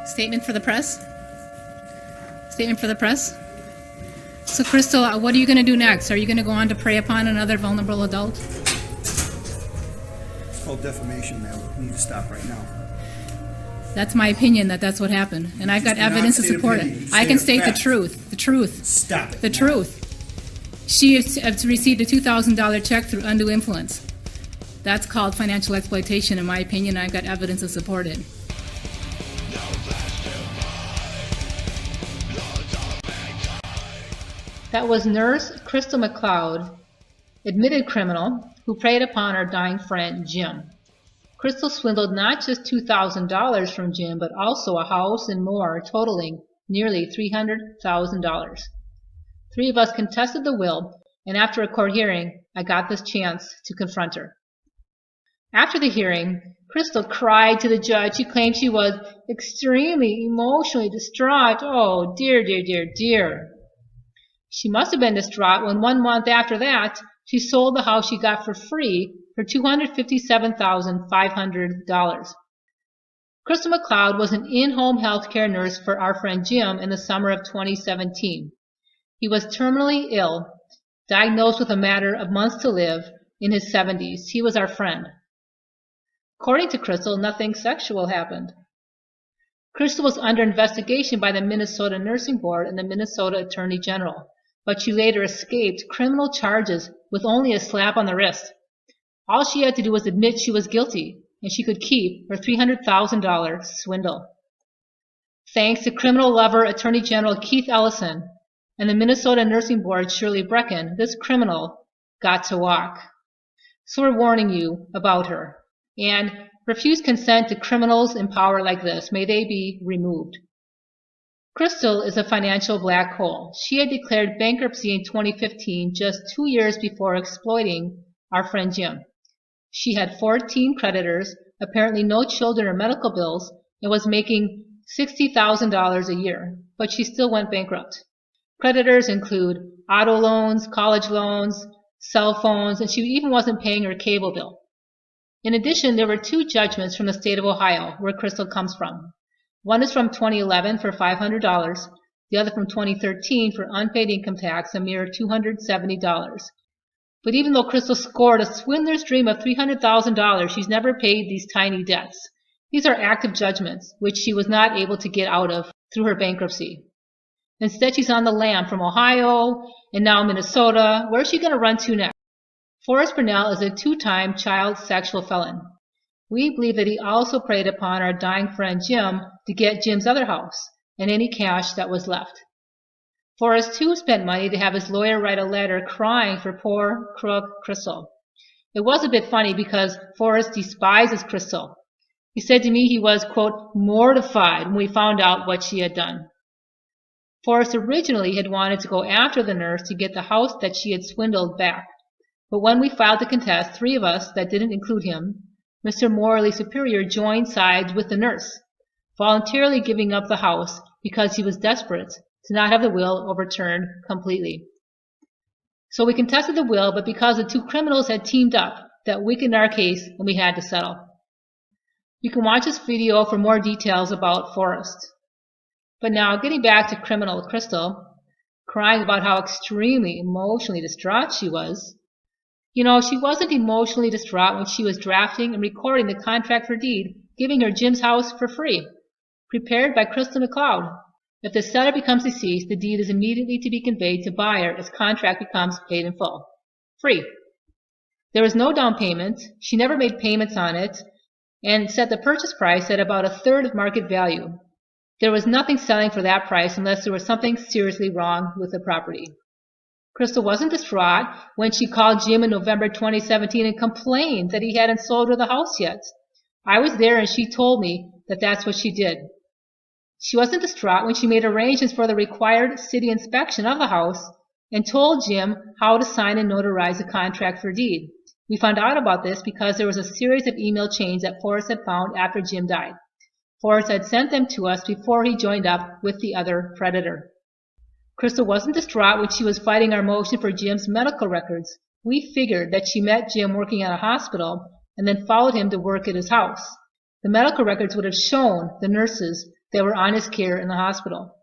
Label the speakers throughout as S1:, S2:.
S1: Statement for the press. Statement for the press. So, Crystal, what are you going to do next? Are you going to go on to prey upon another vulnerable adult?
S2: It's called defamation, ma'am. You need to stop right now.
S1: That's my opinion, that's what happened. And I've got evidence to support it. I can state the truth. The truth.
S2: Stop it.
S1: The truth. She has received a $2,000 check through undue influence. That's called financial exploitation, in my opinion, and I've got evidence to support it.
S3: That was nurse Crystal MacLeod, admitted criminal, who preyed upon our dying friend, Jim. Crystal swindled not just $2,000 from Jim, but also a house and more, totaling nearly $300,000. Three of us contested the will, and after a court hearing, I got this chance to confront her. After the hearing, Crystal cried to the judge. She claimed she was extremely emotionally distraught. Oh, dear, dear, dear, dear. She must have been distraught when 1 month after that, she sold the house she got for free for $257,500. Crystal MacLeod was an in-home health care nurse for our friend Jim in the summer of 2017. He was terminally ill, diagnosed with a matter of months to live, in his 70s. He was our friend. According to Crystal, nothing sexual happened. Crystal was under investigation by the Minnesota Nursing Board and the Minnesota Attorney General, but she later escaped criminal charges with only a slap on the wrist. All she had to do was admit she was guilty, and she could keep her $300,000 swindle. Thanks to criminal lover Attorney General Keith Ellison and the Minnesota Nursing Board Shirley Brecken, this criminal got to walk. So we're warning you about her. And refuse consent to criminals in power like this. May they be removed. Crystal is a financial black hole. She had declared bankruptcy in 2015, just 2 years before exploiting our friend Jim. She had 14 creditors, apparently no children or medical bills, and was making $60,000 a year, but she still went bankrupt. Creditors include auto loans, college loans, cell phones, and she even wasn't paying her cable bill. In addition, there were 2 judgments from the state of Ohio, where Crystal comes from. One is from 2011 for $500, the other from 2013 for unpaid income tax, a mere $270. But even though Crystal scored a swindler's dream of $300,000, she's never paid these tiny debts. These are active judgments, which she was not able to get out of through her bankruptcy. Instead, she's on the lam from Ohio and now Minnesota. Where is she going to run to next? Forrest Burnell is a 2-time child sexual felon. We believe that he also preyed upon our dying friend Jim to get Jim's other house and any cash that was left. Forrest, too, spent money to have his lawyer write a letter crying for poor crook Crystal. It was a bit funny because Forrest despises Crystal. He said to me he was, quote, mortified when we found out what she had done. Forrest originally had wanted to go after the nurse to get the house that she had swindled back. But when we filed to contest, 3 of us, that didn't include him, Mr. Morley Superior joined sides with the nurse, voluntarily giving up the house because he was desperate to not have the will overturned completely. So we contested the will, but because the 2 criminals had teamed up, that weakened our case and we had to settle. You can watch this video for more details about Forrest. But now, getting back to criminal Crystal, crying about how extremely emotionally distraught she was. You know, she wasn't emotionally distraught when she was drafting and recording the contract for deed, giving her Jim's house for free, prepared by Crystal MacLeod. If the seller becomes deceased, the deed is immediately to be conveyed to buyer as contract becomes paid in full. Free. There was no down payment. She never made payments on it and set the purchase price at about 1/3 of market value. There was nothing selling for that price unless there was something seriously wrong with the property. Crystal wasn't distraught when she called Jim in November 2017 and complained that he hadn't sold her the house yet. I was there and she told me that that's what she did. She wasn't distraught when she made arrangements for the required city inspection of the house and told Jim how to sign and notarize a contract for deed. We found out about this because there was a series of email chains that Forrest had found after Jim died. Forrest had sent them to us before he joined up with the other predator. Crystal wasn't distraught when she was fighting our motion for Jim's medical records. We figured that she met Jim working at a hospital and then followed him to work at his house. The medical records would have shown the nurses that were on his care in the hospital.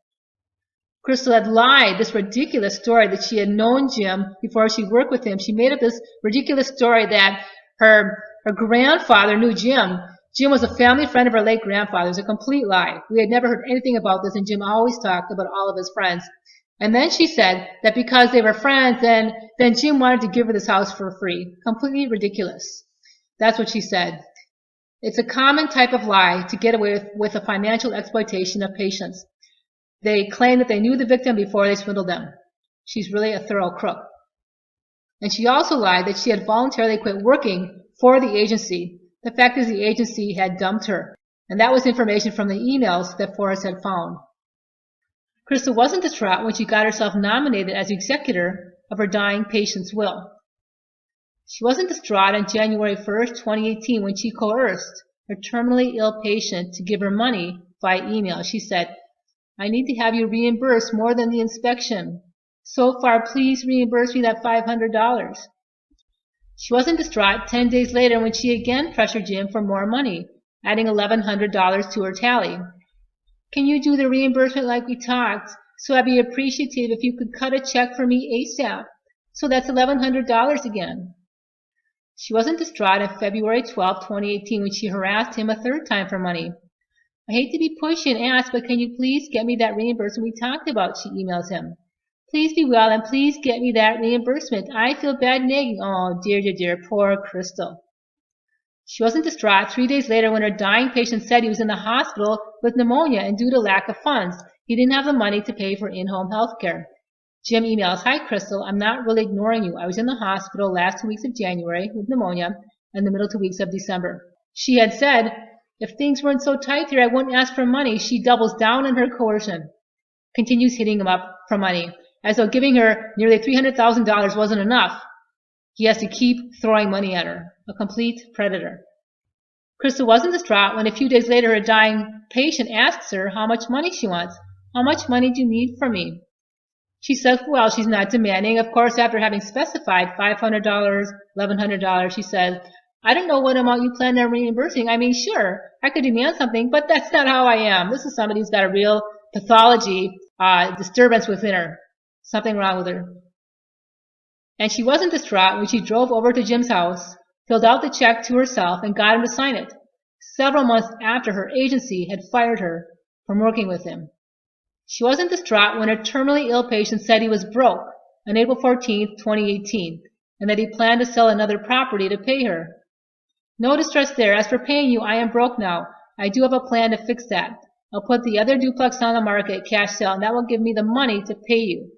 S3: Crystal had lied this ridiculous story that she had known Jim before she worked with him. She made up this ridiculous story that her grandfather knew Jim. Jim was a family friend of her late grandfather. It was a complete lie. We had never heard anything about this, and Jim always talked about all of his friends. And then she said that because they were friends, then Jim wanted to give her this house for free. Completely ridiculous. That's what she said. It's a common type of lie to get away with a financial exploitation of patients. They claim that they knew the victim before they swindled them. She's really a thorough crook. And she also lied that she had voluntarily quit working for the agency. The fact is the agency had dumped her. And that was information from the emails that Forrest had found. Crystal wasn't distraught when she got herself nominated as the executor of her dying patient's will. She wasn't distraught on January 1st, 2018 when she coerced her terminally ill patient to give her money via email. She said, "I need to have you reimbursed more than the inspection. So far, please reimburse me that $500. She wasn't distraught 10 days later when she again pressured Jim for more money, adding $1,100 to her tally. "Can you do the reimbursement like we talked? So I'd be appreciative if you could cut a check for me ASAP. So that's $1,100 again." She wasn't distraught on February 12, 2018 when she harassed him a third time for money. "I hate to be pushy and ask, but can you please get me that reimbursement we talked about?" she emails him. "Please be well and please get me that reimbursement. I feel bad nagging." Oh, dear, dear, dear, poor Crystal. She wasn't distraught 3 days later when her dying patient said he was in the hospital with pneumonia and due to lack of funds, he didn't have the money to pay for in-home health care. Jim emails, "Hi Crystal, I'm not really ignoring you. I was in the hospital last 2 weeks of January with pneumonia and the middle 2 weeks of December." She had said, "If things weren't so tight here, I wouldn't ask for money." She doubles down on her coercion, continues hitting him up for money, as though giving her nearly $300,000 wasn't enough. He has to keep throwing money at her. A complete predator. Crystal wasn't distraught when a few days later her dying patient asks her how much money she wants. "How much money do you need from me?" She says, well, she's not demanding. Of course, after having specified $500, $1,100, she says, "I don't know what amount you plan on reimbursing. I mean, sure, I could demand something, but that's not how I am. This is somebody who's got a real pathology, disturbance within her. Something wrong with her." And she wasn't distraught when she drove over to Jim's house, filled out the check to herself, and got him to sign it, several months after her agency had fired her from working with him. She wasn't distraught when her terminally ill patient said he was broke on April 14, 2018, and that he planned to sell another property to pay her. "No distress there. As for paying you, I am broke now. I do have a plan to fix that. I'll put the other duplex on the market, cash sale, and that will give me the money to pay you."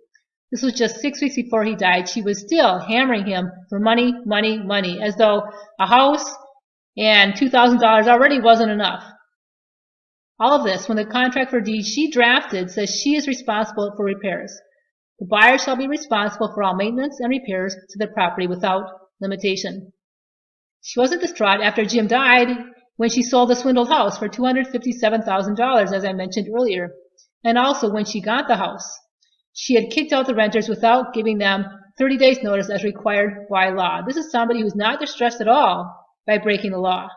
S3: This was just 6 weeks before he died. She was still hammering him for money, money, money, as though a house and $2,000 already wasn't enough. All of this when the contract for deed she drafted says she is responsible for repairs. The buyer shall be responsible for all maintenance and repairs to the property without limitation. She wasn't distraught after Jim died when she sold the swindled house for $257,000, as I mentioned earlier, and also when she got the house. She had kicked out the renters without giving them 30 days notice as required by law. This is somebody who's not distressed at all by breaking the law.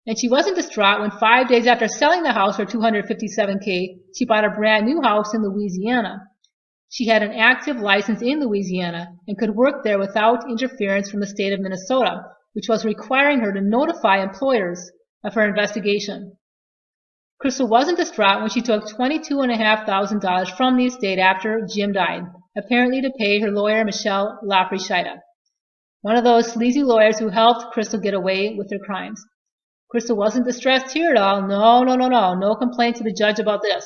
S3: And she wasn't distraught when 5 days after selling the house for $257K, she bought a brand new house in Louisiana. She had an active license in Louisiana and could work there without interference from the state of Minnesota, which was requiring her to notify employers of her investigation. Crystal wasn't distraught when she took $22,500 from the estate after Jim died, apparently to pay her lawyer Michelle LaFrischida, one of those sleazy lawyers who helped Crystal get away with her crimes. Crystal wasn't distressed here at all. No complaint to the judge about this.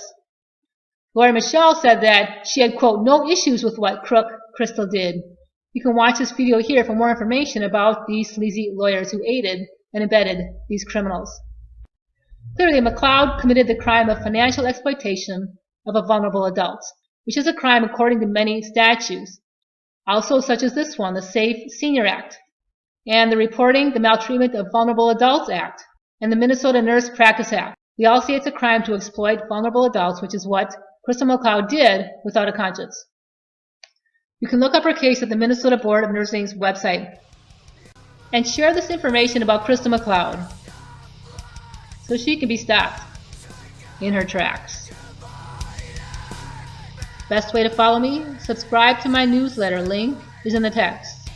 S3: Lawyer Michelle said that she had, quote, "no issues with what crook Crystal did." You can watch this video here for more information about these sleazy lawyers who aided and abetted these criminals. Clearly, MacLeod committed the crime of financial exploitation of a vulnerable adult, which is a crime according to many statutes, also such as this one, the Safe Senior Act, and the Reporting the Maltreatment of Vulnerable Adults Act, and the Minnesota Nurse Practice Act. We all say it's a crime to exploit vulnerable adults, which is what Crystal MacLeod did without a conscience. You can look up her case at the Minnesota Board of Nursing's website and share this information about Crystal MacLeod so she can be stopped. in her tracks. Best way to follow me? Subscribe to my newsletter. Link is in the text.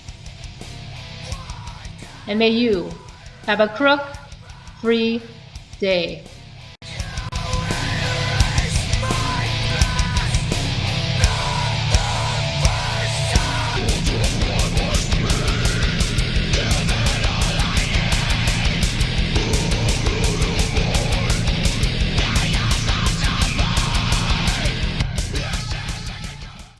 S3: And may you have a crook-free day.